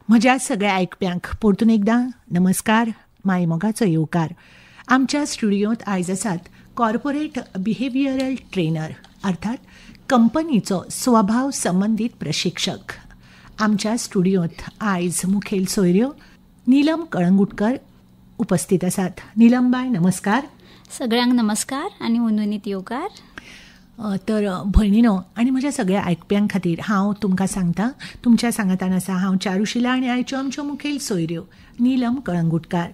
म्हज्या सगळ्या आयकप्यांक परतून एकदां नमस्कार, मायमोगाचो येवकार. आमच्या स्टुडियोंत आयज आसात कॉर्पोरेट बिहेवियरल ट्रेनर अर्थात कंपनीचो स्वभाव संबंधीत प्रशिक्षक. आमच्या स्टुडियोंत आयज मुखेल सोयऱ्यो नीलम कळंगुटकर उपस्थित आसात. नीलमबाई नमस्कार. सगळ्यांक नमस्कार आनी उनुनीत येवकार. तर भयणीनो आनी म्हज्या सगळ्या आयकप्यां खातीर हांव तुमकां सांगतां, तुमच्या सांगातान आसा हांव चारुशिला आनी आयच्यो आमच्यो मुखेल सोयऱ्यो नीलम कळंगुटकार.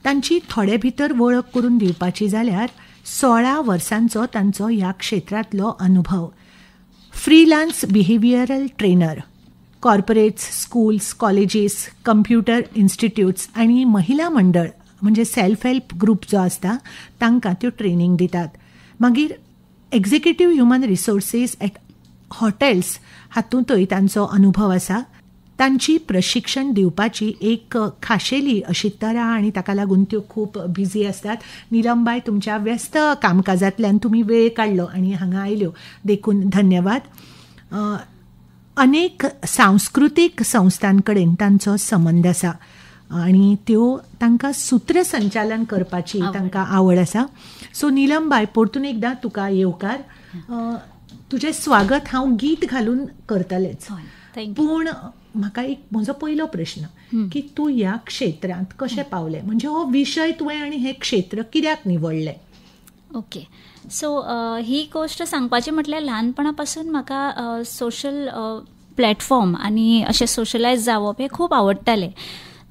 तांची थोडे भितर वळख करून दिवपाची जाल्यार 16 वर्सांचो तांचो ह्या क्षेत्रांतलो अनुभव. Freelance behavioural trainer, corporates, schools, colleges, computer institutes आनी महिला मंडळ म्हणजे सेल्फ हेल्प ग्रूप जो आसता तांकां त्यो ट्रेनिंग दितात. मागीर executive human resources at hotels हातूंतय तांचो अनुभव आसा. तांची प्रशिक्षण दिवपाची एक खाशेली अशी तरा आनी ताका लागून त्यो खूब बिजी आसतात. नीलमबाई, तुमच्या व्यस्त कामकाजांतल्यान तुमी वेळ काडलो आनी हांगा आयल्यो देखून धन्यवाद. अनेक सांस्कृतीक संस्थां कडेन तांचो संबंद आसा आनी त्यो तांकां सूत्रसंचालन करपाची तांकां आवड आसा. सो नीलमबाई, परतून एकदां तुका येवकार. तुजें स्वागत हांव गीत घालून करतलेंच, पूण म्हाका एक म्हजो पयलो प्रश्न की तूं ह्या क्षेत्रांत कशें पावलें, म्हणजे हो विशय तुवें आनी हें क्षेत्र कित्याक निवडलें? ओके, सो ही गोष्ट सांगपाची म्हटल्यार ल्हानपणा पासून म्हाका सोशल प्लॅटफॉर्म आनी अशें सोशलायज जावप हें खूब आवडटालें.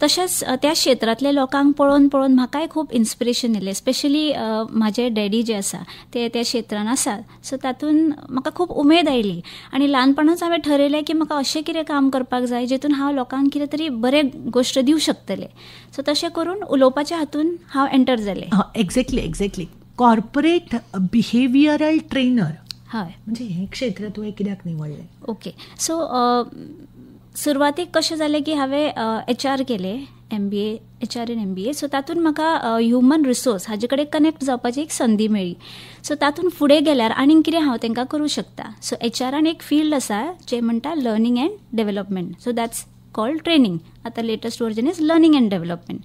तशेंच त्या क्षेत्रांतल्या लोकांक पळोवन पळोवन म्हाकाय खूब इन्स्पिरेशन येलें. स्पेशली म्हाजे डॅडी जे आसा ते त्या क्षेत्रांत आसात, सो तातूंत म्हाका खूब उमेद आयली आनी ल्हानपणांच हांवें ठरयलें की म्हाका अशें कितें काम करपाक जाय जेतून हांव लोकांक कितें तरी बरें गोश्ट दिवंक शकतलें. सो तशें करून उलोवपाच्या हातूंत हांव एंटर जालें. Exactly corporate behavioural trainer. हय, म्हणजे हें क्षेत्र तुवें कित्याक निवडलें? ओके, सो सुरवातीक कशें जालें की हांवें HR केलें, MBA, HR in MBA. So तातूंत म्हाका ह्युमन रिसोर्स हाजे कडेन कनेक्ट जावपाची एक संदी मेळ्ळी. सो तातूंत फुडें गेल्यार आनीक कितें हांव तांकां करूं शकता. सो HRान एक फील्ड आसा जें म्हणटा learning and development. So that's called training. आतां latest version is learning and development.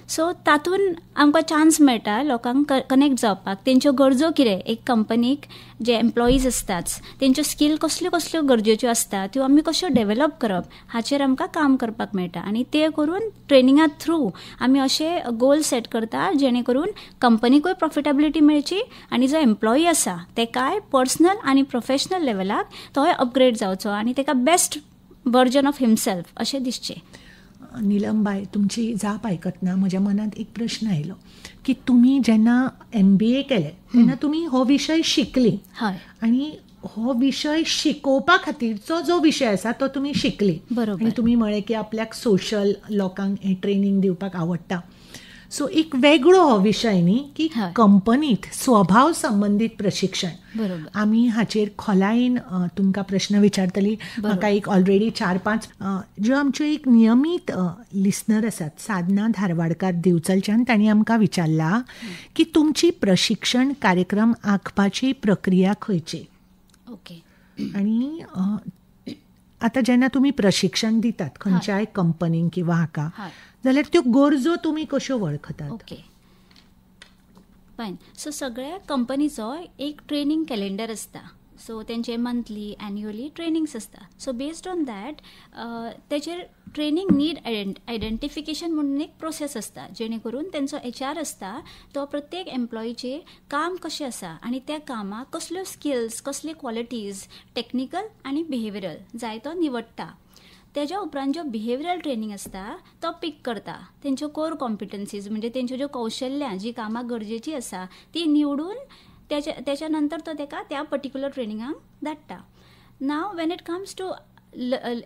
So तातूंत आमकां चान्स मेळटा लोकांक कनेक्ट जावपाक. तेंच्यो गरजो कितें, एक कंपनीक जे एम्प्लॉईज आसतात तेंच्यो स्कील कसल्यो कसल्यो गरजेच्यो आसता त्यो आमी कश्यो डेव्हलप करप हाचेर आमकां काम करपाक मेळटा. आनी ते करून ट्रेनिंगा थ्रू आमी अशे गोल सेट करता जेणे करून कंपनीकूय प्रॉफिटेबिलिटी मेळची आनी जो एम्प्लॉई आसा तेकाय पर्सनल आनी प्रोफेशनल लेवलाक तोय अपग्रेड जावचो आनी तेका बेस्ट वर्जन ऑफ हिमसेल्फ अशें दिसचें. नीलमबाई, तुमची जाप आयकतना म्हज्या मनांत एक प्रश्न आयलो की तुमी जेन्ना MBA केलें तेन्ना तुमी हो विशय शिकली. हय, आनी हो विशय शिकोवपा खातीरचो जो विशय आसा तो तुमी शिकली. बरोबर. आनी तुमी म्हळें की आपल्याक सोशल लोकांक हें ट्रेनिंग दिवपाक आवडटा. सो एक वेगळो हो विशय न्ही की कंपनीत स्वभाव संबंधीत प्रशिक्षण. बरोबर. आमी हाचेर खोलायेन तुमकां प्रश्न विचारतली. म्हाका एक ऑलरेडी 4-5 ज्यो आमच्यो एक नियमीत लिसनर आसात, साधना धारवाडकार दिवचलच्यान, तांणी आमकां विचारला की तुमची प्रशिक्षण कार्यक्रम आंखपाची प्रक्रिया खंयची. ओके. आनी आतां जेन्ना तुमी प्रशिक्षण दितात खंयच्याय कंपनीक किंवा हाका, जाल्यार त्यो गरजो तुमी कश्यो वळखतात? ओके, फायन. सो सगळ्या कंपनीचो एक ट्रेनिंग कॅलेंडर आसता. सो तेंचे मंथली एन्युअली ट्रेनिंग्स आसता. सो बेस्ड ऑन दॅट तेचेर ट्रेनिंग नीड आयडेंटिफिकेशन म्हणून एक प्रोसेस आसता जेणे करून तेंचो HR आसता तो प्रत्येक एम्प्लॉईचे काम कशें आसा आनी त्या कामाक कसल्यो स्किल्स, कसली क्वॉलिटीज टेक्निकल आनी बिहेवियरल जाय तो निवडटा. तेज्या उपरांत जो बिहेवियरल ट्रेनिंग आसता तो पिक करता. तेंच्यो कोर कॉम्पिटन्सीज म्हणजे तेंच्यो ज्यो कौशल्यां जी कामाक गरजेची आसा ती निवडून त्याच्या नंतर तो तेका त्या पर्टिक्युलर ट्रेनिंगाक धाडटा. Now when it comes to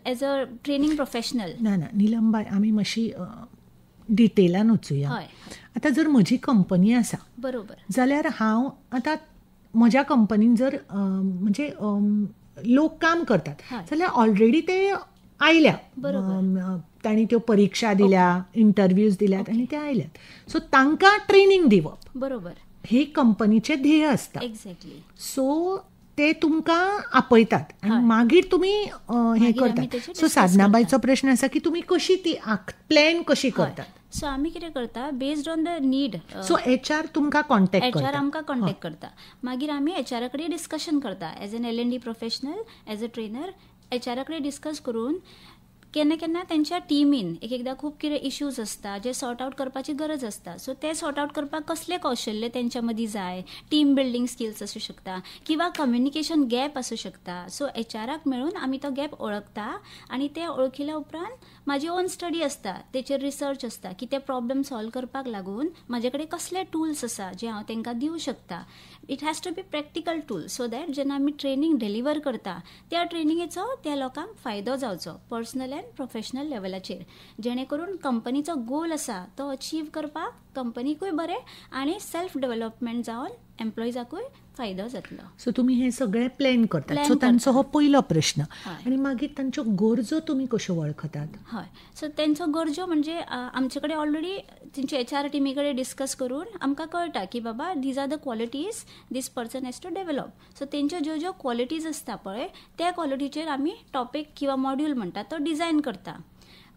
as a training professional. ना नीलमबाई, आमी मातशी डिटेलान वचुया. आतां जर म्हजी कंपनी आसा, बरोबर, जाल्यार हांव आतां म्हज्या कंपनीन जर म्हणजे लोक काम करतात जाल्यार ऑलरेडी ते आयल्या, तांणी त्यो परीक्षा दिल्या, इंटरव्यूज दिल्यात आनी ते आयल्यात. सो तांकां ट्रेनिंग दिवप, बरोबर, हे कंपनीचें ध्येय आसता. एक्झॅक्टली. सो ते तुमकां आपयतात आनी मागीर तुमी हें करतात. सो साधनाबाईचो प्रश्न आसा की तुमी कशी ती प्लॅन कशी करतात. सो आमी कितें करता based on the need. So HR तुमकां कॉन्टॅक्ट करता. HR आमकां कॉन्टॅक्ट करता. मागीर आमी HR कडेन डिस्कशन करता as an L&D professional, age a trainer. HR कडेन डिस्कस करून केन्ना केन्ना तेंच्या टिमीन एकदां खूब कितें इश्यूज आसता जे सॉर्ट आउट करपाची गरज आसता. सो ते सॉर्ट आउट करपाक कसले कौशल्य तेंच्या मदीं जाय, टीम बिल्डींग स्किल्स आसूं शकता किंवा कम्युनिकेशन गॅप आसूं शकता. सो HRक मेळून आमी तो गॅप वळखता आनी ते वळखिल्या उपरांत म्हाजी ओन स्टडी आसता, तेचेर रिसर्च आसता की ते प्रॉब्लेम सॉल्व करपाक लागून म्हाजे कडेन कसले टूल्स आसा जे हांव तेंकां दिवं शकता. It has to be practical tool so that जेन्ना आमी ट्रेनींग डिलिव्हर करता त्या ट्रेनिंगेचो त्या लोकांक फायदो जावचो पर्सनल एंड प्रोफेशनल लेवलाचेर, जेणे करून कंपनीचो गोल आसा तो अचीव करपाक कंपनीकूय बरें आनी सेल्फ डेव्हलपमेंट जावन एम्प्लॉइजाकूय फायदो जातलो. सो तुमी हे सगळे प्लॅन करतात. सो तांचो हो पयलो प्रश्न. आनी मागीर तांच्यो गरजो तुमी कश्यो वळखतात. हय, सो तेंचो गरजो म्हणजे आमचे कडेन ऑलरेडी तेंचे HR टिमी कडेन डिस्कस करून आमकां कळटा की बाबा these are the qualities this person has to develop. So तेंच्यो ज्यो ज्यो क्वॉलिटीज आसता पळय त्या क्वॉलिटीचेर आमी टॉपीक किंवा मॉड्यूल म्हणटा तो डिझायन करता.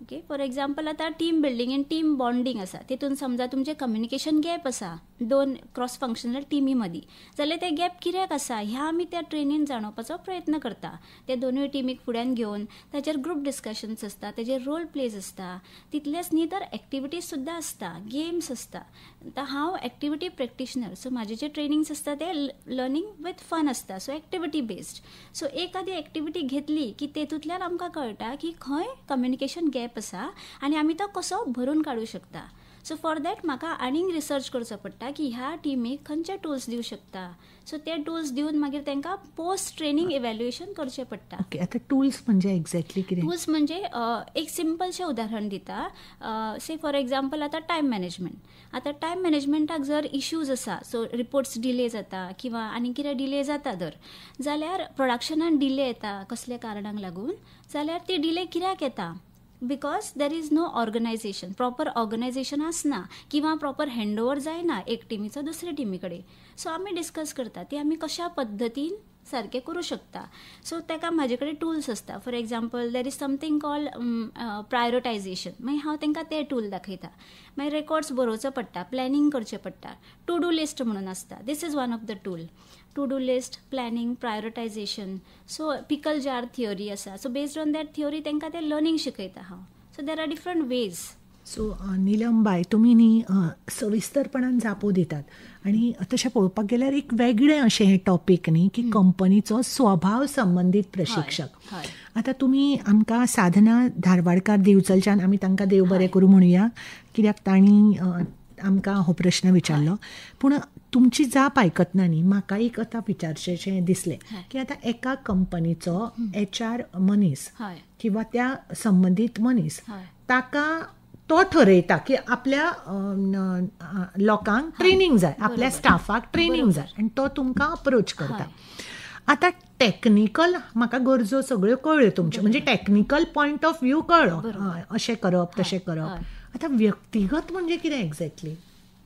ओके, फॉर एक्झाम्पल आतां team building end team bonding आसा, तितून समजा तुमचे कम्युनिकेशन गॅप आसा दोन क्रॉस फंक्शनल टिमी मदीं, जाल्यार ते गॅप कित्याक आसा ह्या आमी त्या ट्रेनीन जाणोवपाचो प्रयत्न करता. ते दोनूय टिमीक फुड्यान घेवन ताचेर ग्रूप डिस्कशन्स आसता, ताचेर रोल प्लेज आसता. तितलेंच न्ही तर एक्टिविटीज सुद्दां आसता, गेम्स आसता. आतां हांव एक्टिविटी प्रॅक्टिशनर, सो म्हाजे जे ट्रेनिंग्स आसता ते लर्निंग विथ फन आसता, सो एक्टिविटी बेस्ड. सो एखादी एक्टिविटी घेतली की तेतूंतल्यान आमकां कळटा की खंय कम्युनिकेशन गॅप आसा आनी आमी तो कसो भरून काडूं शकता. सो फॉर दॅट म्हाका आनीक रिसर्च करचो पडटा की ह्या टिमीक खंयचे टूल्स दिवं शकता. सो ते टूल्स दिवन मागीर तांकां पोस्ट ट्रेनींग इवॅल्युएशन करचें पडटा. ओके, आतां टूल्स म्हणजे एक्झॅक्टली कितें? टूल्स म्हणजे एक सिंपलशें उदाहरण दिता. से फॉर एक्झाम्पल आतां टायम मॅनेजमेंट. आतां टायम मॅनेजमेंटाक जर इश्यूज आसा, सो रिपोर्ट्स डिले जाता किंवा आनी कितें डिले जाता जाल्यार प्रोडक्शनान डिले येता कसल्या कारणाक लागून, जाल्यार ती डिले कित्याक येता? Because there is no organisation, proper organisation आसना किंवा प्रॉपर हँडओवर जायना एक टिमीचो दुसरे टिमी कडेन. सो आमी डिस्कस करता ती आमी कशा पद्दतीन सारकें करूं शकता. सो ताका म्हाजे कडेन टूल्स आसता. For example there is something called prioritisation. मागीर हांव तांकां ते टूल दाखयता. मागीर रेकॉर्ड्स बरोवचो पडटा, प्लॅनिंग करचें पडटा. टू डू लिस्ट म्हणून आसता, this is one of the tool. To do list, planning, prioritisation. So pickle jar theory आसा, so based on that theory तांकां ते लर्निंग शिकयता हांव. So there are different ways. So Neelam बाय, तुमी न्ही सविस्तरपणान जापो दितात आनी तशें पळोवपाक गेल्यार एक वेगळें अशें हें टॉपीक न्ही की कंपनीचो स्वभाव संबंदीत प्रशिक्षक. आतां तुमी आमकां साधना धारवाडकार दिवचलच्यान आमी तांकां देव बरें करूं म्हणुया, कित्याक तांणी आमकां हो प्रश्न विचारलो. पूण तुमची जाप आयकतना न्ही म्हाका एक आतां विचारचेशें दिसलें की आतां एका कंपनीचो HR मनीस किंवा त्या संबंदीत मनीस ताका तो ठरयता की आपल्या लोकांक ट्रेनिंग जाय, आपल्या स्टाफाक ट्रेनिंग जाय आनी तो तुमकां अप्रोच करता. आतां टॅक्निकल म्हाका गरजो सगळ्यो कळ्ळ्यो तुमच्यो, म्हणजे टॅक्निकल पॉयंट ऑफ व्यू कळ्ळो, अशें करप तशें करप. आतां व्यक्तिगत म्हणजे कितें एक्झॅक्टली?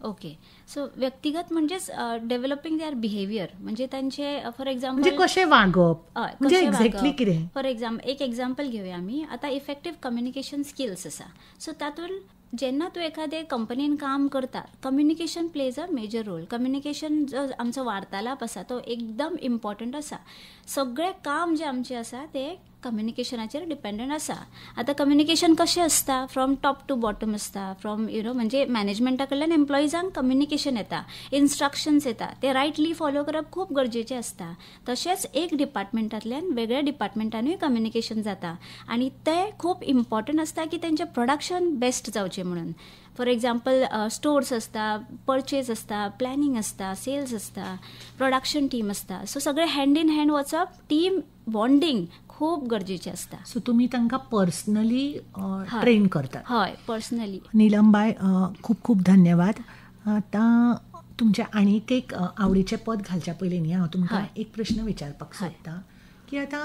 ओके, सो व्यक्तिगत म्हणजेच डेव्हलपिंग देअर बिहेवियर, म्हणजे तांचे फॉर एक्झाम्पल म्हणजे कशें वागप, म्हणजे एक्झॅक्टली कितें? फॉर एक्झाम्पल एक एक्झाम्पल घेवया आमी. आतां इफेक्टीव कम्युनिकेशन स्किल्स आसा. सो तातूंत जेन्ना तूं एखादे कंपनीन काम करता, communication plays a major role. Communication जो आमचो वार्तालाप आसा तो एकदम इम्पॉर्टंट आसा. सगळें काम जें आमचें आसा तें कम्युनिकेशनाचेर डिपेंडंट आसा. आतां कम्युनिकेशन कशें आसता, फ्रॉम टॉप टू बॉटम आसता. फ्रॉम म्हणजे मॅनेजमेंटा कडल्यान एम्प्लॉइजांक कम्युनिकेशन येता, इन्स्ट्रक्शन्स येता, ते रायटली फॉलो करप खूब गरजेचें आसता. तशेंच एक डिपार्टमेंटांतल्यान वेगळ्या डिपार्टमेंटानूय कम्युनिकेशन जाता आनी तें खूब इम्पॉर्टंट आसता की तेंचें प्रोडक्शन बेस्ट जावचें म्हणून. फॉर एक्झाम्पल स्टोर्स आसता, परचेज आसता, प्लॅनिंग आसता, सेल्स आसता, प्रोडक्शन टीम आसता. सो सगळें हँड इन हँड वचप, टीम बॉन्डिंग खूब गरजेचें आसता. सो तुमी तांकां पर्सनली ट्रेन करतात? हय, पर्सनली. निलम बाय, खूब खूब धन्यवाद. आतां तुमचें आनीक एक आवडीचें पद घालच्या पयलीं न्ही हांव तुमकां एक प्रश्न विचारपाक सोदतां की आतां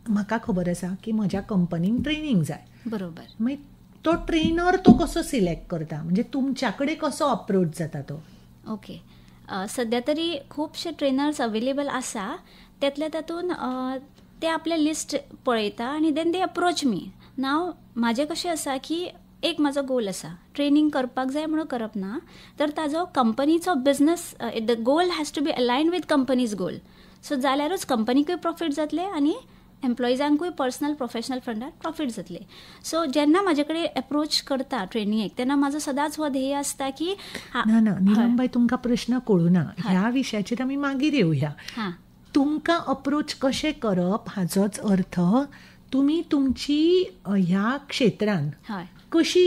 म्हाका खबर आसा की म्हज्या कंपनीक ट्रेनिंग जाय. बरोबर. मागीर तो ट्रेनर तो कसो सिलेक्ट करता, म्हणजे तुमच्या कडेन कसो अप्रोच जाता तो? ओके, सध्या तरी खुबशे ट्रेनर्स अवेलेबल आसा. त्यातल्या तातून ते आपले लिस्ट पळयता आनी देन दे अप्रोच मी. नाव म्हाजें कशें आसा की एक म्हाजो गोल आसा, ट्रेनिंग करपाक जाय म्हणून करप ना, तर ताजो कंपनीचो business the goal has to be aligned with company's goal. So जाल्यारूच कंपनीकूय प्रॉफीट जातले आनी एम्प्लॉइजांकूय पर्सनल प्रोफेशनल फंडार प्रॉफीट जातले. सो जेन्ना म्हाजे कडेन अप्रोच करता ट्रेनिंगेक तेन्ना म्हाजो सदांच हो ध्येय आसता की ना निलमबाई तुमकां प्रश्न कळुना, ह्या विशयाचेर आमी मागीर येवया. तुमकां अप्रोच कशें करप हाचोच अर्थ तुमी तुमची ह्या क्षेत्रान कशी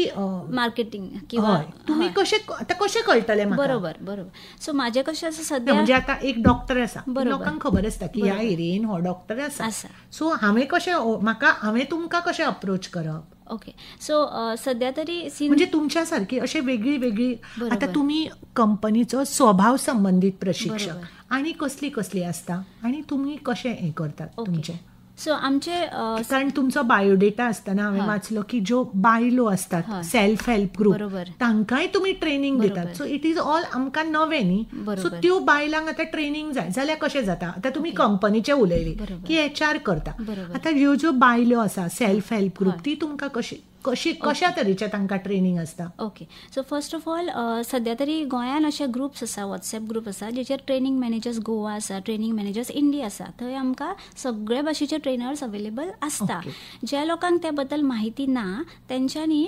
मार्केटिंग किंवा तुम्ही कशें कळटलें म्हाका? बरोबर. सो म्हाजें कशें आसा सद्या म्हणजे आतां एक डॉक्टर आसा, लोकांक खबर आसता की ह्या एरियेन हो डॉक्टर आसा. सो हांवें तुमकां कशें अप्रोच करप? ओके. सो सध्या तरी म्हणजे तुमच्या सारकी अशी वेगळी आता तुम्ही कंपनीचो स्वभाव संबंधित प्रशिक्षक आणि कसली आसता आणि तुम्ही कशें हें करतात तुमचें? सो आमचे कारण तुमचो बायोडेटा आसतना हांवें वाचलो की ज्यो बायलो असतात सेल्फ हेल्प ग्रुप तांकांय तुम्ही ट्रेनिंग दितात. सो इट इज ऑल आमकां नवें न्ही. सो त्यो बायलांक आतां ट्रेनिंग जाय जाल्यार कशें जाता? आतां तुमी कंपनीचे उलयली की HR करता. आतां ज्यो बायलो आसा सेल्फ हेल्प ग्रुप ती तुमकां कशा तरेचे तांकां ट्रेनिंग आसता? Okay. So first of all सध्या तरी गोंयान अशे ग्रुप्स आसा, वॉट्सॅप ग्रुप आसा जेचेर ट्रेनिंग मॅनेजर्स गोवा आसा, ट्रेनिंग मॅनेजर्स इंडिया आसा. थंय आमकां सगळे भाशेचे ट्रेनर्स अवेलेबल आसता. ज्या लोकांक त्या बद्दल माहिती ना तेंच्यांनी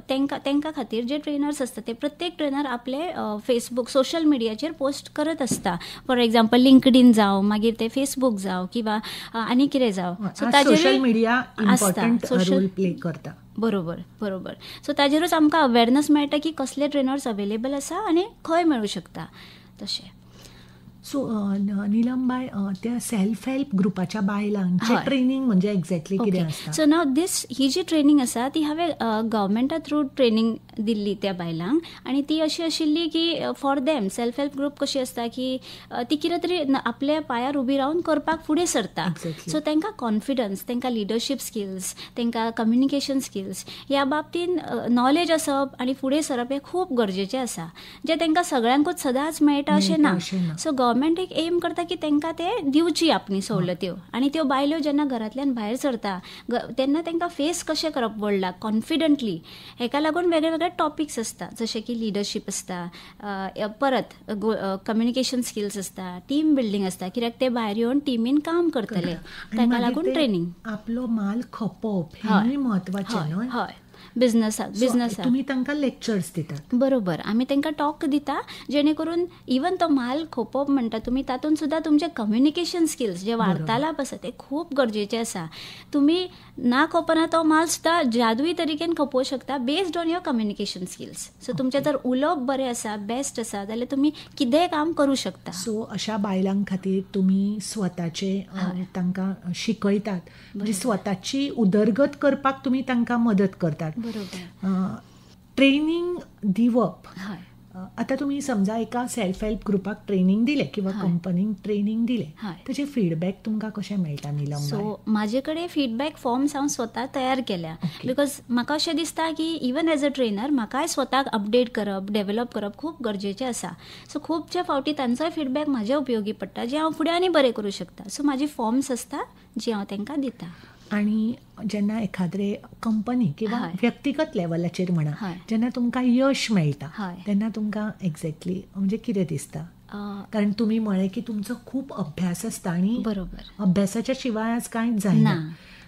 तेंका खातीर जे ट्रेनर्स आसता ते प्रत्येक ट्रेनर आपले फेसबूक सोशल मिडियाचेर पोस्ट करत आसता. फॉर एक्झाम्पल लिंकडइन जावं, मागीर ते फेसबूक जावं किंवा आनी कितें जावं. So social media important role play करता. बरोबर. सो ताजेरूच आमकां अवेरनस मेळटा की कसले ट्रेनर्स अवेलेबल आसा आनी खंय मेळूं शकता तशें. सो निलमबाई त्या सेल्फ हेल्प ग्रुपाच्या बायलांचे ट्रेनिंग म्हणजे एक्झॅक्टली कितें आसता? सो नाव ही जी ट्रेनिंग आसा ती हांवें गव्हर्मेंटा थ्रू ट्रेनिंग दिल्ली त्या बायलांक आनी ती अशी आशिल्ली की for them self help group कशी आसता की ती कितें तरी आपल्या पांयार उबी रावन करपाक फुडें सरता. सो तांकां कॉन्फिडन्स, तांकां लिडरशीप स्किल्स, तांकां कम्युनिकेशन स्किल्स ह्या बाबतीन नॉलेज आसप आनी फुडें सरप हें खूब गरजेचें आसा, जें तांकां सगळ्यांकूच सदांच मेळटा अशें ना. सो गव्हर्मेंट एक एम करता की तांकां ते दिवची आपली सवलत्यो आनी त्यो बायल्यो जेन्ना घरांतल्यान भायर सरता तेन्ना तांकां फेस कशें करप वर्ल्डाक कॉन्फिडंटली. हेका लागून वेगळे टॉपिक्स आसता जशें की लिडरशीप आसता, परत कम्युनिकेशन स्किल्स आसता, टीम बिल्डींग आसता, कित्याक ते भायर येवन टीमीन काम करतले ताका लागून ट्रेनिंग. आपलो माल खपोवप हेंय म्हत्वाचें न्हय? हय. बिझनस तुम्ही तांकां लेक्चर्स दितात? बरोबर. आमी तांकां टॉक दिता जेणे करून इवन तो माल खोपप म्हणटा तुमी तातूंत सुद्दां तुमचे कम्युनिकेशन स्किल्स जे वार्तालाप आसा ते खूब गरजेचे आसा. तुमी ना खोपना तो माल सुद्दां जादूई तरिकेन खोपोवंक शकता based on your communication skills. So तुमचें जर उलोवप बरें आसा, बेस्ट आसा जाल्यार तुमी कितेंय काम करूं शकता. सो अशा बायलांक खातीर तुमी स्वताचे तांकां शिकयतात, म्हणजे स्वताची उदरगत करपाक तुमी तांकां मदत करतात. ट्रेनिंग दिवप. आता तुम्ही समजा एका सेल्फ हेल्प ग्रुपाक ट्रेनिंग दिले किंवा कंपनीक ट्रेनिंग दिले, त्याचे फीडबॅक तुमकां कशें मेळटा निलमबाई? सो म्हाजे कडेन फीडबॅक फॉर्म्स हांव स्वता तयार केल्या. बिकॉज म्हाका अशें दिसता की इवन एज अ ट्रेनर म्हाकाय स्वताक अपडेट करप, डेव्हलप करप खूब गरजेचें आसा. सो खुबशे फावटी तांचोय फीडबॅक म्हाज्या उपयोगी पडटा जे हांव फुडें आनी बरें करूं शकता. सो म्हाजी फॉर्म्स आसता जी हांव तांकां दिता. आणि जेन्ना एखाद्रे कंपनी किंवा व्यक्तिगत लेवलाचेर म्हणा जेन्ना तुमकां यश मेळटा तेन्ना तुमकां एक्झॅक्टली म्हणजे कितें दिसता? कारण तुम्ही म्हळें की तुमचो खूप अभ्यास आसता आणि अभ्यासाच्या शिवाय आज कांयच जायना.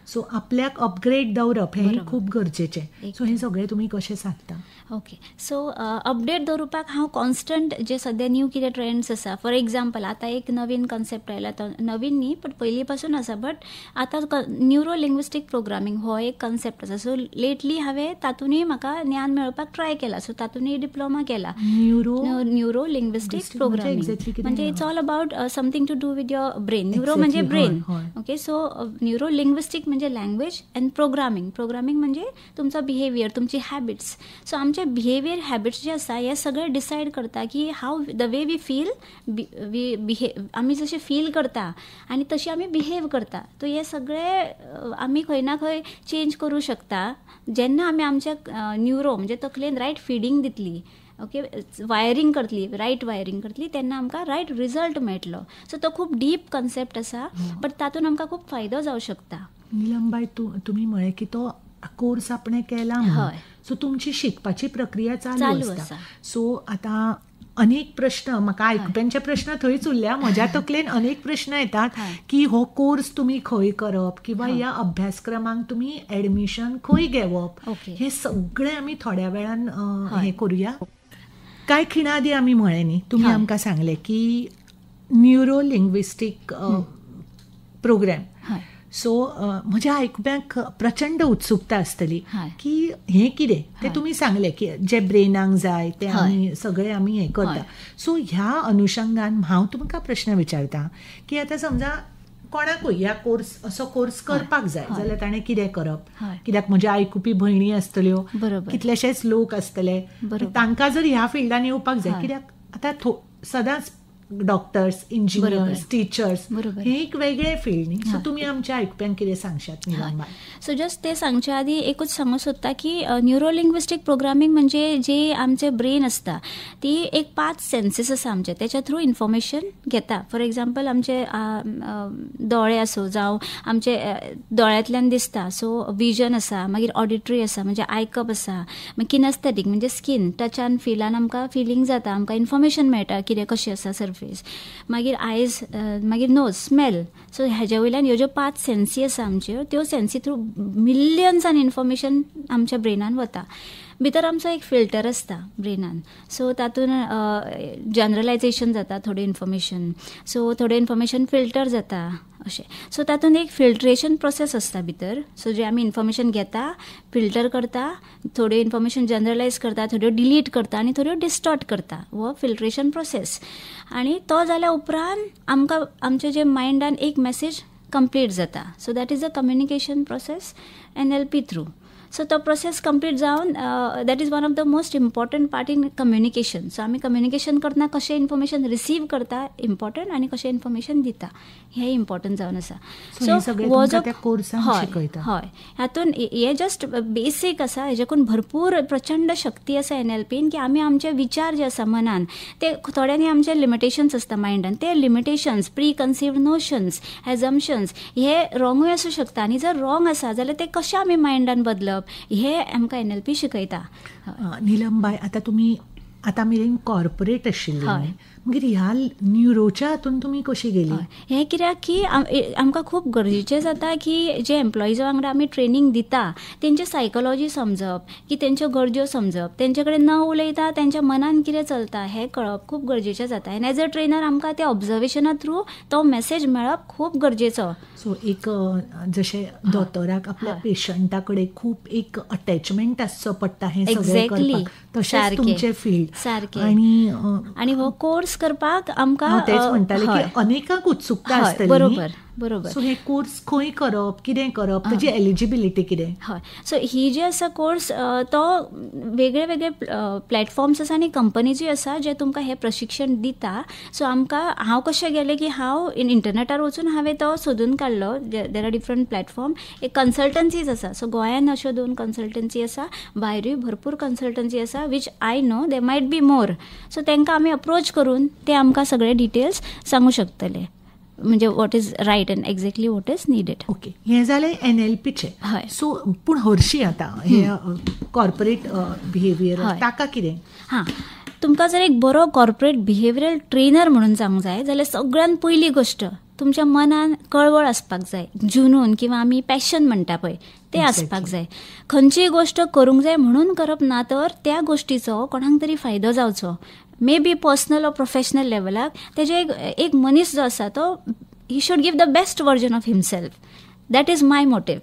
सो आपल्याक अपग्रेड दवरप हें खूब गरजेचें. सो हें सगळें तुमी कशें सादता? ओके. सो अपडेट दवरपाक हांव कॉन्स्टंट जे सद्या न्यू कितें ट्रेंड्स आसा, फॉर एक्झाम्पल आतां एक नवीन कॉन्सेप्ट आयला, तो नवीन न्ही बट पयलीं पासून आसा, बट आतां न्युरो लिंग्विस्टीक प्रोग्रामींग हो एक कॉन्सेप्ट आसा. सो लेटली हांवें तातूंतय म्हाका ज्ञान मेळोवपाक ट्राय केला. सो तातूंतय डिप्लोमा केला. न्युरो लिंग्विस्टीक प्रोग्रामींग म्हणजे it's all about something to do with your brain. Neuro म्हणजे brain. Okay. So neuro linguistic म्हणजे लँग्वेज अँड प्रोग्रामींग म्हणजे तुमचा बिहेवियर, तुमची हॅबिट्स. सो आमचे बिहेवियर हॅबिट्स जे आसा हे सगळे डिसायड करता की how the way we feel, आमी जशें फील करता आनी तशी आमी बिहेव करता. तो हे सगळे आमी खंय ना खंय चेंज करूं शकता जेन्ना आमी आमच्या न्युरो म्हणजे तकलेन रायट फिडींग दितली. ओके वायरींग करतली रायट वायरींग करतली तेन्ना आमकां रायट रिजल्ट मेळटलो. सो तो खूब डीप कन्सेप्ट आसा बट तातूंत आमकां खूब फायदो जावं शकता. निलमबाई तुम्ही म्हळे की तो कोर्स आपण केला हय. सो तुमची शिकपाची प्रक्रिया चालू चालू आसता. आसा. सो आता अनेक प्रश्न म्हाका आयकुप्यांचे प्रश्न थंयच उरल्या. म्हज्या तकलेन अनेक प्रश्न येतात की हो कोर्स तुम्ही खंय करप किंवा ह्या अभ्यासक्रमांक तुम्ही ऍडमिशन खंय घेवप, हे सगळें आमी थोड्या वेळान हे करूया. कांय खिणा आदी आमी म्हळें न्ही, तुम्ही आमकां सांगले की न्यूरो लिंग्विस्टीक प्रोग्राम. सो म्हज्या आयकुप्यांक प्रचंड उत्सुकता आसतली की हें कितें तें तुमी सांगलें की जे ब्रेनाक जाय ते आमी सगळे आमी हें करता. सो ह्या अनुशंगान हांव तुमकां प्रश्न विचारता की आतां समजा कोणाकूय ह्या कोर्स असो कोर्स करपाक जाय जाल्यार ताणें कितें करप, कित्याक म्हज्या आयकुपी भयणी आसतल्यो, कितलेशेच लोक आसतले, तांकां जर ह्या फिल्डान येवपाक जाय, कित्याक आतां सदांच डॉक्टर्स, इंजिनियर्स, टीचर्स हे एक वेगळे फील्ड न्ही. सो तुमी आमच्या आयकुप्यांक कितें सांगशात निलमबाई? सो जस्ट ते सांगच्या आधी एकूच सांगू सोदता की न्यूरो लिंग्विस्टीक प्रोग्रामींग म्हणजे जे आमचे ब्रेन असता ती एक 5 सेन्सीस आसा आमचे, त्याच्या थ्रू इन्फॉर्मेशन घेता. फॉर एक्झाम्पल आमचे दोळे असो जावं आमचे दोळ्यांतल्यान दिसता, सो विजन आसा, मागीर ऑडिटरी आसा म्हणजे आयकप आसा, मागीर किनेस्थेटीक म्हणजे स्कीन टचान फिलान आमकां फिलींग जाता, आमकां इन्फॉर्मेशन मेळटा कितें कशें आसा सर्फेस, मागीर आयज, मागीर नोज, स्मेल. सो हेज्या वयल्यान ह्यो ज्यो 5 सेन्सी आसा आमच्यो त्यो सेन्सी थ्रू मिलियन्सान इन्फॉर्मेशन आमच्या ब्रेनान वता. भितर आमचो एक फिल्टर आसता ब्रेनान, सो तातून जनरलायजेशन जाता थोडें इन्फॉर्मेशन, सो थोडें इन्फॉर्मेशन फिल्टर जाता अशें. सो तातूंत एक फिल्ट्रेशन प्रोसेस आसता भितर. सो जे आमी इन्फॉर्मेशन घेता, फिल्टर करता, थोड्यो इन्फॉर्मेशन जनरलायज करता, थोड्यो डिलीट करता आनी थोड्यो डिस्टॉर्ट करता, हो फिल्ट्रेशन प्रोसेस. आनी तो जाल्या उपरांत आमकां आमचे जे मायंडान एक मेसेज कंप्लीट जाता. So that is the communication process NLP through. So तो प्रोसेस कंप्लीट जावन that is one of the most important part in communication. So आमी कम्युनिकेशन करतना कशें इन्फॉर्मेशन रिसीव करता इम्पॉर्टंट आनी कशें इन्फॉर्मेशन दिता हें इम्पॉर्टंट जावन आसा. सो हो जो हय हातून हे जस्ट बेसीक आसा, हेजेकून भरपूर प्रचंड शक्ती आसा NLPन की आमी आमचे विचार जे आसा मनान ते थोड्यांनी आमचे लिमिटेशन्स आसता मायंडान, ते लिमिटेशन्स, प्री कन्सिव्ड नोशन्स, एजम्पशन्स हे रॉंगूय आसूं शकता आनी जर रॉंग आसा जाल्यार ते कशें आमी मायंडान बदलप हे आमकां NLP शिकयता. निलमबाई आतां तुमी आतां मेरेन कॉर्पोरेट आशिल्ली, मागीर ह्या न्यूरोच्या हातून तुमी कशी गेली? हें कित्याक की आमकां खूब गरजेचें जाता की जे एम्प्लॉइजा वांगडा आमी ट्रेनींग दिता तेंची सायकोलॉजी समजप, की तेंच्यो गरजो समजप, तेंचे कडेन न उलयता तेंच्या मनान कितें चलता हें कळप खूब गरजेचें जाता. एन एज अ ट्रेनर आमकां त्या ऑब्जर्वेशना थ्रू तो मेसेज मेळप खूब गरजेचो. सो एक जशें दोतोराक आपल्या पेशंटा कडेन खूब एक अटॅचमेंट आसचो पडटा हें सगळें करपाक, तशेंच तुमचें फील्ड सारकें. आनी हो कोर्स करपाक आमकां तेच म्हणटाले की अनेकांक उत्सुकता आसतली. बरोबर. सो हे कोर्स खंय करप, कितें करप, ताची एलिजिबिलिटी कितें? हय, सो ही जी आसा कोर्स तो वेगळे वेगळे प्लॅटफॉर्म्स आसा आनी कंपनीजूय आसा जे तुमकां हे प्रशिक्षण दिता. सो आमकां हांव कशें गेलें की हांव इंटरनेटार वचून हांवें तो सोदून काडलो. देर आर डिफरंट प्लॅटफॉर्म. एक कन्सल्टन्सीज आसा, सो गोंयान अश्यो 2 कन्सल्टन्सी आसा, भायरूय भरपूर कन्सल्टन्सी आसा which I know they might be more. So तांकां आमी अप्रोच करून ते आमकां सगळे डिटेल्स सांगू शकतले, म्हणजे what is right and exactly what is needed. Okay, हे जालें NLPचे. सो पूण हरशीं आतां हे कॉर्पोरेट बिहेवियर ताका कितें? हां, तुमकां जर एक बरो कॉर्पोरेट बिहेवियरल ट्रेनर म्हणून जावंक जाय जाल्यार सगळ्यान पयली गोश्ट तुमच्या मनान कळवळ आसपाक जाय, जुनून किंवा आमी पॅशन म्हणटा पळय ते आसपाक जाय. खंयचीय गोश्ट करूंक जाय म्हणून करप ना, तर त्या गोश्टीचो कोणाक तरी फायदो जावचो, maybe personal or professional लेवलाक. तेजे एक मनीस जो आसा तो he should give the best version of himself. That is my motive.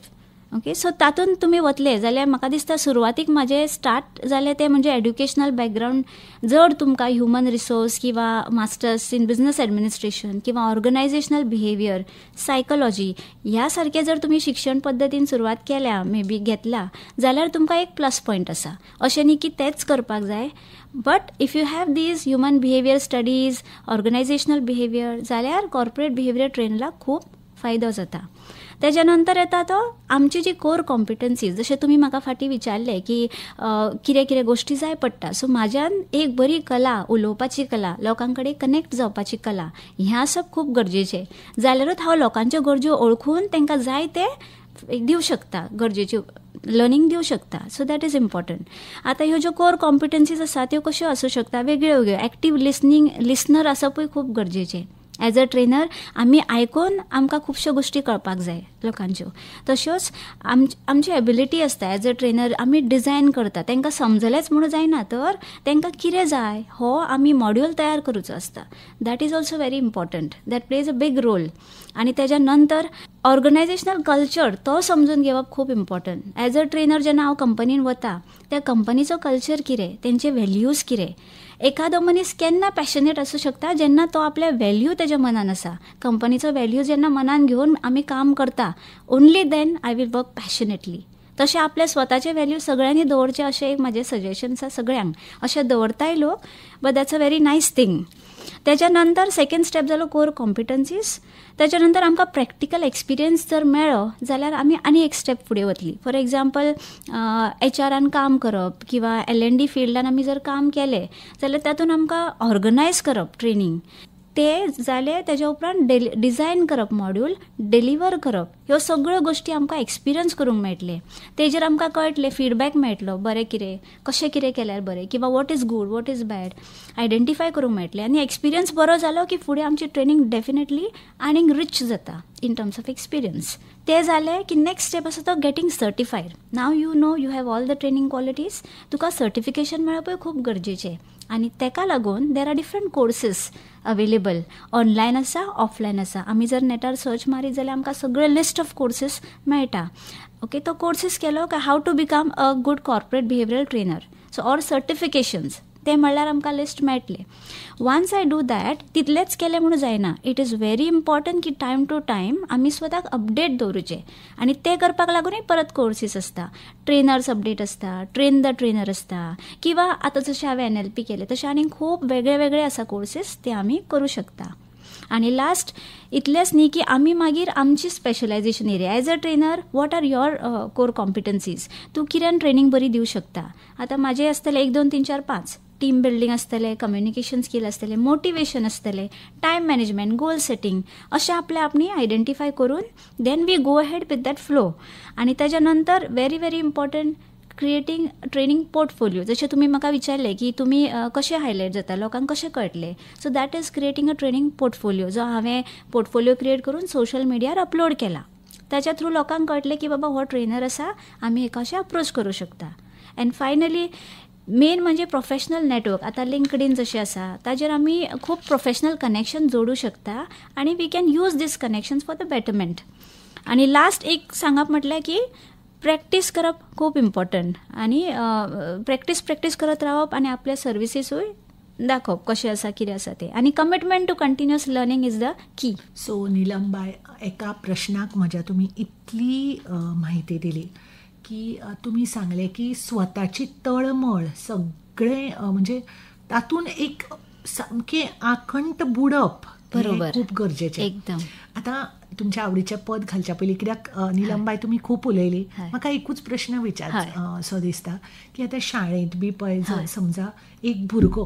Okay, so तातूंत तुमी वतले जाल्यार म्हाका दिसता सुरवातीक म्हाजें स्टार्ट जालें तें म्हणजे एड्युकेशनल बॅकग्रावंड. जर तुमकां ह्युमन रिसोर्स किंवा मास्टर्स इन बिझनेस ॲडमिनिस्ट्रेशन किंवा ऑर्गनायझेशनल बिहेवियर, सायकोलॉजी ह्या सारखे जर तुमी शिक्षण पद्दतीन सुरवात केल्या, मे बी घेतला, जाल्यार तुमकां एक प्लस पॉयंट आसा. अशें न्ही की तेंच करपाक जाय, but if you have these human behaviour studies, organisational behaviour, जाल्यार कॉर्पोरेट बिहेवियर ट्रेनराक खूब फायदो जाता. तेज्या नंतर येता तो आमची जी कोर कॉम्पिटन्सीज, जशें तुमी म्हाका फाटीं विचारले की कितें कितें गोश्टी जाय पडटा. सो म्हाज्यान एक बरी कला, उलोवपाची कला, लोकां कडेन कनेक्ट जावपाची कला, ह्या सब खूब गरजेचें. जाल्यारूच हांव लोकांच्यो गरजो ओळखून तांकां जाय ते दिवं शकता, गरजेच्यो लर्निंग दिवं शकता. So that is important. आतां ह्यो ज्यो कोर कॉम्पिटन्सीज आसा त्यो कश्यो आसूं शकता, वेगळ्यो वेगळ्यो. एक्टीव लिसनर आसपूय खूब गरजेचें. एज अ ट्रेनर आमी आयकून आमकां खुबश्यो गोश्टी कळपाक जाय लोकांच्यो. तश्योच आमची एबिलिटी आसता एज अ ट्रेनर, आमी डिझायन करता. तांकां समजलेंच म्हणून जायना, तर तांकां कितें जाय हो आमी मॉड्यूल तयार करूचो आसता. That is also very important. That plays a big role. आनी तेज्या नंतर ऑर्गनायझेशनल कल्चर तो समजून घेवप खूब इम्पॉर्टंट. एज अ ट्रेनर जेन्ना हांव कंपनीन वता, त्या कंपनीचो कल्चर कितें, तेंचे व्हॅल्यूज कितें. एखादो मनीस केन्ना पॅशनेट आसूं शकता जेन्ना तो आपले व्हॅल्यू तेज्या मनान आसा. कंपनीचो व्हॅल्यू जेन्ना मनान घेवन आमी काम करता, only then I will work passionately. तशें आपले स्वताचे व्हॅल्यू सगळ्यांनी दवरचे अशें एक म्हजें सजेशन आसा सगळ्यांक. अशें दवरताय लोक, but that's a very nice thing. तेच्या नंतर सेकंड स्टेप जालो कोर कॉम्पिटन्सीज. तेच्या नंतर आमकां प्रॅक्टिकल एक्सपिरियन्स जर मेळ्ळो जाल्यार आमी आनी एक स्टेप फुडें वतली. फॉर एक्झाम्पल HR काम करप किंवा L&D फिल्डान आमी जर काम केलें जाल्यार तातूंत आमकां ऑर्गनायज करप ट्रेनींग ते जालें. तेज्या उपरांत डिझायन करप मॉड्यूल, डिलिव्हर करप, ह्यो सगळ्यो गोश्टी आमकां एक्सपिरियन्स करूंक मेळटले. तेजेर आमकां कळटलें, फीडबॅक मेळटलो, बरें कितें, कशें कितें केल्यार बरें, किंवा what is good, what is bad, identify करूंक मेळटलें. आनी एक्सपिरियन्स बरो जालो की फुडें आमची ट्रेनींग डेफिनेटली आनीक रिच जाता इन टर्म्स ऑफ एक्सपिरियन्स. ते जालें की नेक्स्ट स्टेप आसा तो getting certified. Now you know you have all the training qualities. तुका सर्टिफिकेशन मेळपूय खूब गरजेचें. आनी तेका लागून there are different courses available. Online आसा, ऑफलायन आसा. आमी जर नेटार सर्च मारीत जाल्यार आमकां सगळे लिस्ट ऑफ कोर्सीस मेळटा. ओके, तो कोर्सीस केलो काय how to become a good corporate behavioural trainer, so or certifications ते म्हणल्यार आमकां लिस्ट मेळटले. वन्स आय डू दॅट, तितलेंच केलें म्हणून जायना. इट इज व्हेरी इम्पॉर्टंट की टायम टू टायम आमी स्वताक अपडेट दवरुचें. आनी ते करपाक लागूनय परत कोर्सीस आसता. ट्रेनर्स अपडेट आसता, ट्रेन द ट्रेनर आसता, किंवा आतां जशें हांवें NLP केलें तशें आनीक खूब वेगळे वेगळे आसा कोर्सीस, ते आमी करूं शकता. आनी लास्ट इतलेंच न्ही की आमी मागीर आमची specialisation area. As a trainer what are your core competencies, तूं कित्यान ट्रेनींग बरी दिवं शकता. आतां म्हाजें आसतलें 1 2 3 4 5. टीम बिल्डिंग आसतलें, कम्युनिकेशन स्कील आसतलें, मोटिवेशन आसतलें, टायम मॅनेजमेंट, गोल सेटिंग, अशें आपले आपणी आयडेंटिफाय करून then we go ahead with that flow. आनी तेच्या नंतर very very important creating training portfolio. जशें तुमी म्हाका विचारलें की तुमी कशें हायलायट जाता, लोकांक कशें कळटलें. So that is creating a training portfolio, जो हांवें पोर्टफोलियो क्रिएट करून सोशल मिडियार अपलोड केला. ताच्या थ्रू लोकांक कळटलें की बाबा हो ट्रेनर आसा, आमी हेका अशें अप्रोच करूं शकता. एंड फायनली मेन म्हणजे प्रोफेशनल नेटवर्क. आतां लिंकडइन जशें आसा ताजेर आमी खूब प्रोफेशनल कनेक्शन जोडूं शकता आनी we can use this connections for the betterment. आनी लास्ट एक सांगप म्हटल्यार की प्रॅक्टीस करप खूब इम्पॉर्टंट. आनी प्रॅक्टीस करत रावप आनी आपल्या सर्विसीसूय दाखोवप कशें आसा, कितें आसा तें. आनी commitment to continuous learning is the key. So Neelambai, एका प्रश्नाक म्हज्या तुमी इतली म्हायती दिली की तुम्ही सांगले की स्वताची तळमळ सगळे म्हणजे तातूंत एक सामकें आखंड बुडप बरोबर खूब गरजेचें एकदम. आतां तुमच्या आवडीचें पद घालच्या पयलीं, कित्याक नीलमबाई तुमी खूब उलयली, म्हाका एकूच प्रश्न विचारचो दिसता की आतां शाळेंत बी पळय समजा एक भुरगो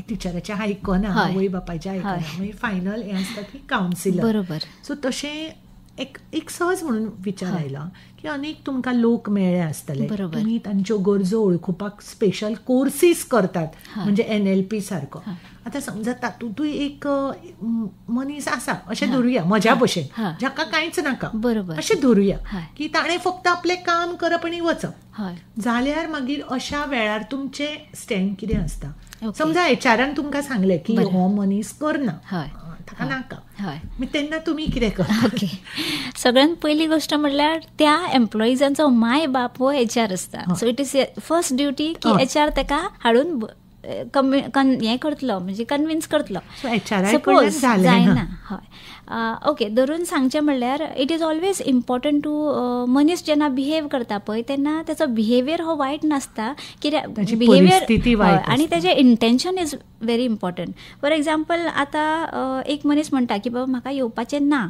टिचराचें आयकना, आवय बापायचें आयकना, मागीर फायनल हें आसता की कावन्सिलर. बरोबर. सो तशें एक सहज म्हणून विचार आयला की अनेक तुमकां लोक मेळ्ळे आसतले, तुमी तांच्यो गरजो ओळखुपाक स्पेशल कोर्सीस करतात, म्हणजे NLP सारको. आतां समजा तातूंतूय एक मनीस आसा अशें धरुया, म्हज्या भशेन, जाका कांयच नाका, बरोबर, अशें धरुया की ताणें फक्त आपलें काम करप आनी वचप. जाल्यार मागीर अशा वेळार तुमचें स्टँड कितें आसता? समजा HRन तुमकां सांगलें की हो मनीस करना, ताका नाका, तेन्ना तुमी कितें करता? ओके, सगळ्यात पहिली गोष्ट म्हटल्यार त्या एम्प्लॉइजांचो माय बाप हो HR आसता. So it is first duty की HR ताका हाडून हें करतलो, म्हणजे कन्विन्स करतलो. सपोज जायना. हय, ओके, धरून सांगचें म्हणल्यार it is always important to मनीस जेन्ना बिहेव करता पळय तेन्ना तेचो बिहेवियर हो वायट नासता, कित्याक बिहेवियर आनी तेजें intention is very important. For example आतां एक मनीस म्हणटा की बाबा म्हाका येवपाचें ना,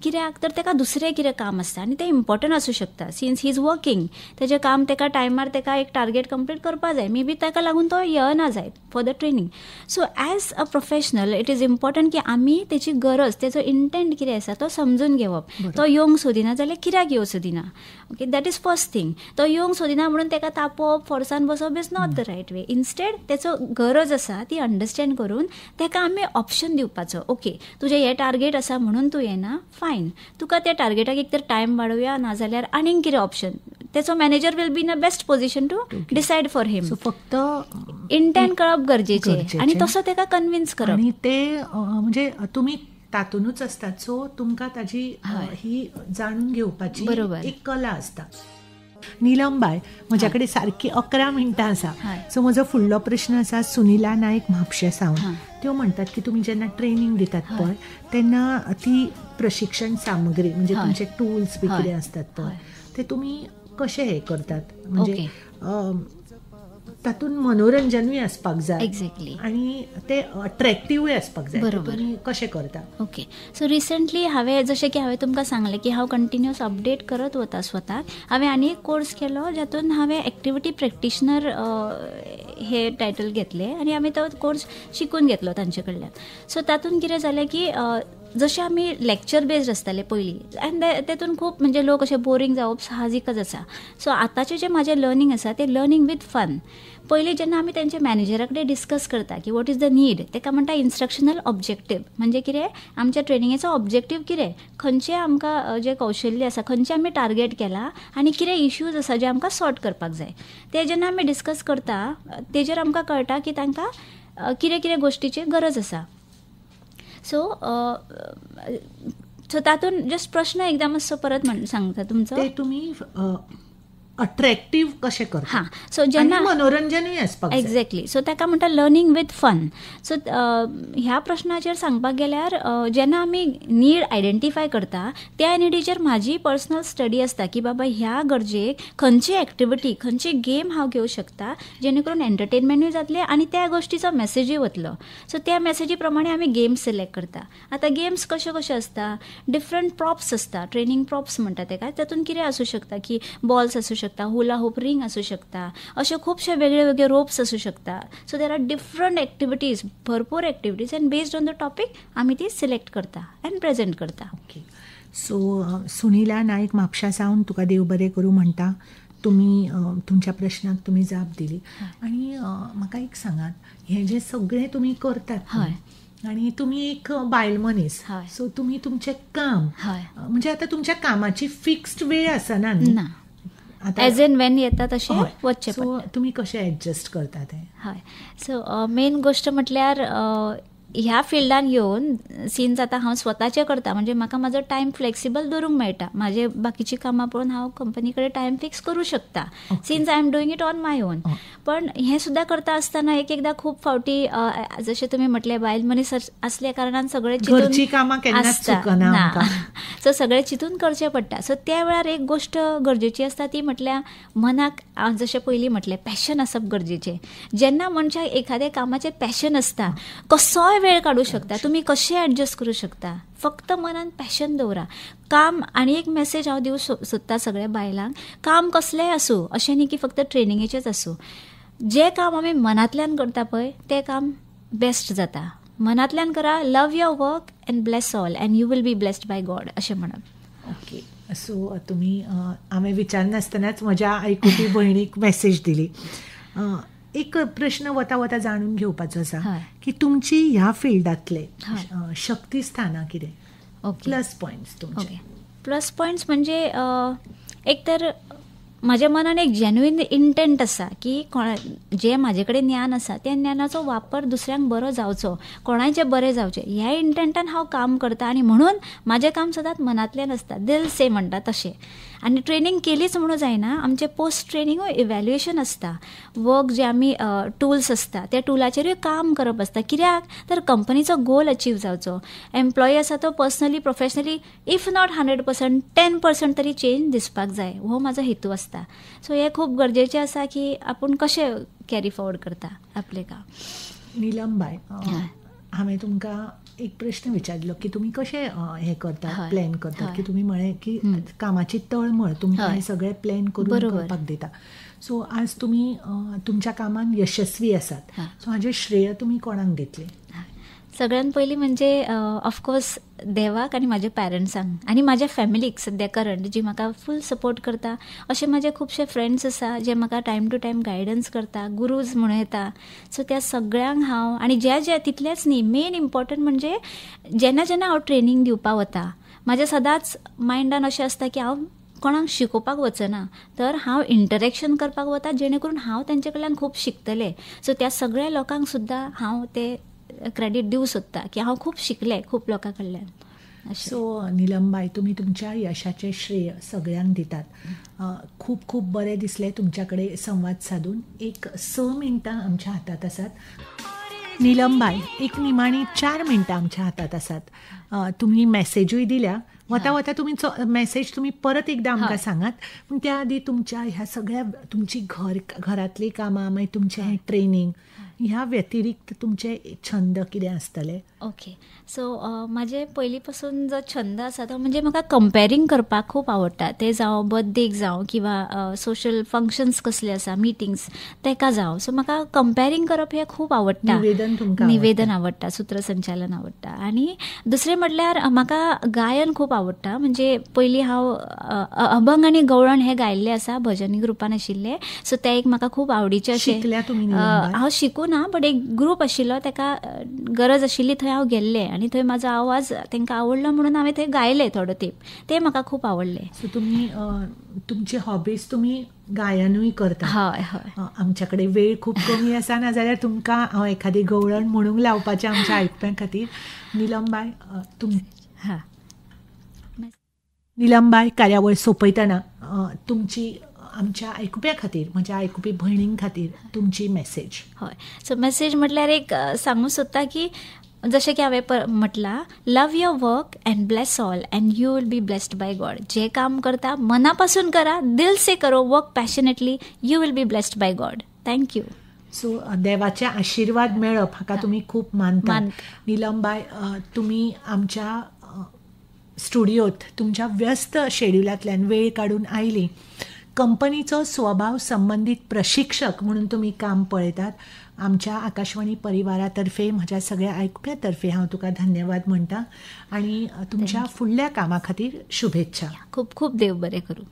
कित्याक तर ताका दुसरें कितें काम आसता आनी तें इम्पॉर्टंट आसूं शकता. सिन्स ही इज वर्किंग, तेजें काम ताका टायमार ताका एक टार्गेट कंप्लीट करपा जाय. मे बी ताका लागून तो येना जायत for the training. So as a professional it is important की आमी तेची गरज, तेजो इंटेंट कितें आसा तो समजून घेवप. तो येवंक सोदिना जाल्यार कित्याक येवंक सोदिना. Okay, that is first thing. तो येवंक सोदिना म्हणून ताका तापोवप, फोर्सान बसप is not the right way. Instead तेचो गरज आसा ती अंडरस्टँड करून ताका आमी ऑप्शन दिवपाचो. ओके, तुजें हें टार्गेट आसा म्हणून तूं येना, फायन, तुका त्या टार्गेटाक एक तर टायम वाडोवया, नाजाल्यार आनीक कितें ऑप्शन. तेचो manager will be in a best position to decide for him. फक्त इंटेंट कळप गरजेचें आनी तसो ताका कन्विन्स करप. आनी ते म्हणजे तुमी तातूनच असतात, सो तुमकां ताजी ही जाणून घेवपाची एक कला आसता. नीलम बाय, म्हज्या कडेन सारकी 11 मिनटां आसा. सो म्हजो फुडलो प्रश्न आसा सुनिला नायक म्हापशे सावन. त्यो म्हणटात की तुमी जेन्ना ट्रेनिंग दितात पळय तेन्ना ती प्रशिक्षण सामग्री म्हणजे तुमचे टूल्स बी कितें असतात पळय ते तुमी कशें हे करतात. म्हणजे तातूंत मनोरंजनूय आसपाक जाय. एक्झॅक्टली. आनी ते अट्रॅक्टिव्हूय आसपाक जाय. तुमी कशें करता. ओके, सो रिसंटली हांवें जशें की हांवें तुमकां सांगलें की हांव कंटिन्युअस अपडेट करत वता स्वताक. हांवें आनी एक कोर्स केलो जातून हांवें एक्टिविटी प्रॅक्टिशनर हे टायटल घेतलें आनी आमी तो कोर्स शिकून घेतलो तांचे कडल्यान. सो तातूंत कितें जालें की जशें आमी लेक्चर बेस्ड आसताले पयलीं आनी तेतून खूब म्हणजे लोक अशें बोरींग जावप साहजिकच आसा. सो आतांचें जें म्हाजें लर्निंग आसा तें लर्निंग वीथ फन. पयलीं जेन्ना आमी तेंच्या मॅनेजरा कडेन डिस्कस करता की वॉट इज द नीड, ताका म्हणटा इन्स्ट्रक्शनल ऑब्जेक्टीव. म्हणजे कितें, आमच्या ट्रेनिंगेचो ऑब्जेक्टीव कितें, खंयचें आमकां जें कौशल्य आसा, खंयचें आमी टार्गेट केला आनी कितें इश्यूज आसा जे आमकां सॉर्ट करपाक जाय, ते जेन्ना आमी डिस्कस करता तेजेर आमकां कळटा की तांकां कितें कितें गोश्टीची गरज आसा. सो तातूंत जस्ट प्रश्न एकदम मातसो परत सांगता तुमचो. ते तुमी अट्रॅक्टिव्ह कशें करता. हां, सो जेन्ना मनोरंजनूय आसपाक जाय. एक्झॅक्टली. सो ताका म्हणटा लर्निंग वीथ फन. सो ह्या प्रश्नाचेर सांगपाक गेल्यार जेन्ना आमी नीड आयडेंटिफाय करता त्या निडीचेर म्हाजी पर्सनल स्टडी आसता की बाबा ह्या गरजेक खंयची एक्टिविटी, खंयची गेम हांव घेवं शकता जेणे करून एंटरटेनमेंटूय जातलें आनी त्या गोश्टीचो मॅसेजूय वतलो. सो त्या मॅसेजी प्रमाणे आमी गेम्स सिलेक्ट करता. आतां गेम्स कशे कशे आसता, डिफरंट प्रॉप्स आसता, ट्रेनिंग प्रॉप्स म्हणटा ताका. तातूंत कितें आसूं शकता की बॉल्स आसूं शकता, हुला हूप रिंग आसूं शकता, अशे खुबशे वेगळे वेगळे रोप्स आसूं शकता. So there are different activities, भरपूर activities and based on the topic आमी ती सिलेक्ट करता अँड प्रेझेंट करता. ओके, सो सुनिला नायक म्हापशा सावन तुका देव बरें करूं म्हणटा. तुमी तुमच्या प्रश्नाक तुमी जाप दिली. आनी म्हाका एक सांगात, हें जें सगळें तुमी करतात आनी तुमी एक बायल मनीस, सो तुमी तुमचें काम म्हणजे आतां तुमच्या कामाची फिक्स्ड वेळ आसना न्ही, एज एन वेन येता तशें वचचें पडटा. सो तुमी कशें एडजस्ट करता तें. हय, सो मेन गोश्ट म्हटल्यार ह्या फिल्डान येवन सिन्स आतां हांव स्वताचें करता म्हणजे म्हाका म्हाजो टायम फ्लेक्सिबल दवरूंक मेळटा. म्हाजे बाकीची कामां पळोवन हांव कंपनी कडेन टायम फिक्स करूं शकता since I am doing it on my on. पण हें सुद्दां करता आसतना एक एकदां खूब फावटी जशें तुमी म्हटलें बायल मनीस आसल्या कारणान सगळें चिंतून आसता, सो सगळें चिंतून करचें पडटा. सो त्या वेळार एक गोश्ट गरजेची आसता ती म्हटल्यार मनाक, जशें पयलीं म्हटलें, पॅशन आसप गरजेचें. जेन्ना मनशाक एखाद्या कामाचें पॅशन आसता, कसोय वेळ काडूं शकता, तुमी कशें एडजस्ट करूं शकता, फक्त मनान पॅशन दवरा. काम आनी एक मॅसेज हांव दिवंक सोदता सगळ्या बायलांक, काम कसलेंय आसूं, अशें न्ही की फक्त ट्रेनिंगेचेंच आसूं. जें काम आमी मनांतल्यान करता पळय तें काम बेस्ट जाता. मनांतल्यान करा, love your work and bless all and you will be blessed by God अशें म्हणप. ओके, सो तुमी हांवें विचारनासतनाच म्हज्या आयकुपी भयणीक मॅसेज दिली. एक प्रश्न वता वता जाणून घेवपाचो आसा की तुमची ह्या फिल्डांतले शक्तिस्थानां कितें, प्लस पॉयंट्स तुमचे. प्लस पॉयंट्स म्हणजे एक तर म्हाज्या मनान एक जेन्युइन इंटेंट आसा की जें म्हाजे कडेन ज्ञान आसा त्या ज्ञानाचो वापर दुसऱ्यांक बरो जावचो, कोणाचें बरें जावचें, ह्या इंटेंटान हांव काम करता. आनी म्हणून म्हाजें काम सदांच मनांतल्यान आसता, दिल से म्हणटा तशें. आनी ट्रेनिंग केलीच म्हणून जायना, आमचें पोस्ट ट्रेनिंगूय इवॅल्युएशन आसता. वर्क जे आमी टुल्स आसता त्या टुलाचेरूय काम करप आसता. कित्याक तर कंपनीचो गोल अचीव जावचो. एम्प्लॉई आसा तो पर्सनली प्रोफेशनली इफ नॉट 100% 10% तरी चेंज दिसपाक जाय, हो म्हाजो हेतू आसता. सो हें खूब गरजेचें आसा की आपूण कशें कॅरी फॉरवर्ड करता आपलें काम. नीलम बाय, हांवें तुमकां एक प्रश्न विचारलो की तुम्ही कसे हे करतात, हय. प्लॅन करतात, हय. की तुम्ही म्हळे की कामाची तळमळ तुमकां हय. हे सगळे प्लॅन करून बरोबर. करपाक दिता. सो आज तुम्ही तुमच्या कामान यशस्वी आसात. हा. सो हाजें श्रेय तुम्ही कोणाक दितले? सगळ्यात पयलीं म्हणजे ऑफकोर्स देवाक आनी म्हाज्या पॅरंट्सांक आनी म्हाज्या फॅमिलीक सद्या करंट जी म्हाका फूल सपोर्ट करता. अशे म्हाजे खुबशे फ्रेंड्स आसा जे म्हाका टायम टू टायम गायडन्स करता, गुरूज म्हणून येता. सो त्या सगळ्यांक हांव आनी जे तितलेच न्ही, मेन इम्पॉर्टंट म्हणजे जेन्ना जेन्ना हांव ट्रेनींग दिवपाक वता, म्हाजें सदांच मायंडान अशें आसता की हांव कोणाक शिकोवपाक वचना, तर हांव इंटरेक्शन करपाक वता, जेणे करून हांव तेंचे कडल्यान खूब शिकतलें. सो त्या सगळ्या लोकांक सुद्दां हांव ते क्रेडीट दिवं सोदता की हांव खूब शिकलें खूब लोकां कडल्यान. सो निलमबाई, तुम्ही तुमच्या यशाचे श्रेय सगळ्यांक दितात. खूप खूप बरें दिसलें तुमच्या कडेन संवाद साधून. एक 6 मिनटां आमच्या हातात आसात. निलमबाई, एक निमाणी 4 मिनटां आमच्या हातात आसात. तुम्ही मेसेजूय दिल्या. वता वता तुमचो मेसेज तुम्ही परत एकदा आमकां सांगात. पूण त्या आदी तुमच्या ह्या सगळ्या तुमची घरातली कामां, मागीर तुमचें हें ट्रेनींग, ह्या व्यतिरिक्त तुमचे छंद कितें आसतले? ओके. सो म्हाजे पयलीं पासून जो छंद आसा तो म्हणजे म्हाका कंपेरींग करपाक खूब आवडटा. ते जावं बर्थडेक जावं किंवा सोशल फंक्शन्स कसले आसा, मिटिंग्स, तेका जावं. सो म्हाका कंपेरींग करप हें खूब आवडटा. निवेदन आवडटा, सूत्रसंचालन आवडटा. आनी दुसरें म्हटल्यार म्हाका गायन खूब आवडटा. म्हणजे पयलीं हांव अभंग आनी गवळण हे गायल्ले आसा, भजनी ग्रुपान आशिल्ले. सो ते एक म्हाका खूब आवडीचे अशें. शिकल्या तुमी? हांव शिकूं ना, बट एक ग्रूप आशिल्लो, तेका गरज आशिल्ली, थंय हांव गेल्लें आनी थंय म्हाजो आवाज तांकां आवडलो म्हणून हांवें थंय गायलें थोडो तेंप. ते म्हाका खूब आवडलें. सो तुम्ही तुमची हॉबीज तुम्ही गायनूय करता? हय हय. आमच्या कडेन वेळ खूप कमी आसा, ना जाल्यार तुमकां हांव एखादी गवळण म्हणूंक लावपाचें आमच्या आयकप्यां खातीर. निलमबाई, निलमबाई, कार्यावळ सोंपयतना तुमची आमच्या आयकुप्या खातीर, म्हज्या आयकुपी भयणीं खातीर तुमची मेसेज? हय. सो मेसेज म्हटल्यार एक सांगूं सोदता की जशें की हांवें म्हटलां, love your work and bless all and you will be blessed by God. जे काम करता मनापासून करा, दिल से करो, work passionately, you will be blessed by God. Thank you. So देवाचे आशिर्वाद मेळप हाका तुम्ही खूप मानता. निलमबाई, तुम्ही आमच्या स्टुडिओत तुमच्या व्यस्त शेड्युलांतल्यान वेळ काढून आयली. कंपनीचो स्वभाव संबंधित प्रशिक्षक म्हणून तुम्ही काम पळयतात. आमच्या आकाशवाणी परिवारातर्फे, म्हज्या सगळ्या आयकुप्यातर्फे हांव तुका धन्यवाद म्हणटा. आणि तुमच्या फुडल्या कामा खातीर शुभेच्छा. खूब खूब देव बरें करूं.